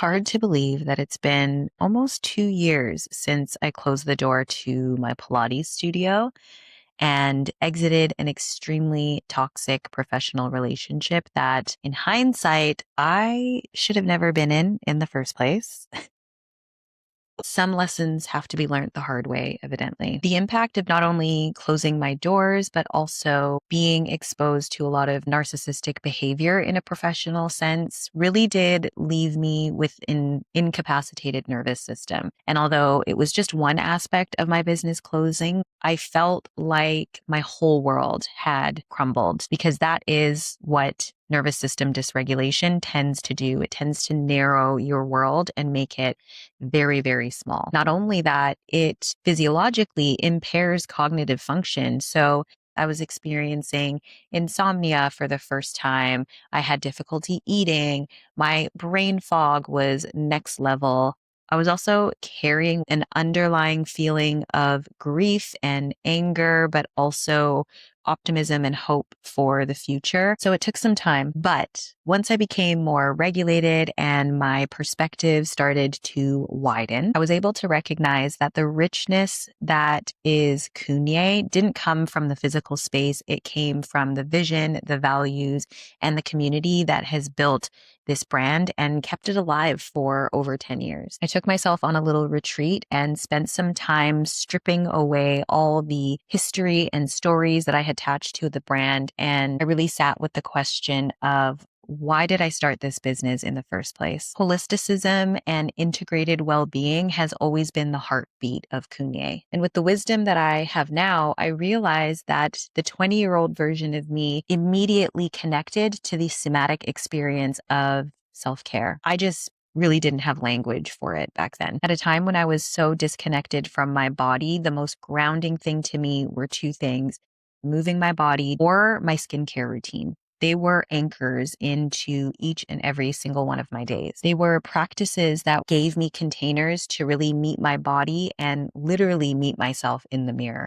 Hard to believe that it's been almost 2 years since I closed the door to my Pilates studio and exited an extremely toxic professional relationship that, in hindsight, I should have never been in the first place. Some lessons have to be learned the hard way, evidently. The impact of not only closing my doors, but also being exposed to a lot of narcissistic behavior in a professional sense really did leave me with an incapacitated nervous system. And although it was just one aspect of my business closing, I felt like my whole world had crumbled because that is what nervous system dysregulation tends to do. It tends to narrow your world and make it very, very small. Not only that, it physiologically impairs cognitive function. So I was experiencing insomnia for the first time. I had difficulty eating. My brain fog was next level. I was also carrying an underlying feeling of grief and anger, but also optimism and hope for the future. So it took some time. But once I became more regulated and my perspective started to widen, I was able to recognize that the richness that is Kunye didn't come from the physical space. It came from the vision, the values, and the community that has built this brand and kept it alive for over 10 years. I took myself on a little retreat and spent some time stripping away all the history and stories that I had attached to the brand. And I really sat with the question of, why did I start this business in the first place? Holisticism and integrated well-being has always been the heartbeat of Kunye. And with the wisdom that I have now, I realize that the 20-year-old version of me immediately connected to the somatic experience of self-care. I just really didn't have language for it back then. At a time when I was so disconnected from my body, the most grounding thing to me were two things: moving my body or my skincare routine. They were anchors into each and every single one of my days. They were practices that gave me containers to really meet my body and literally meet myself in the mirror.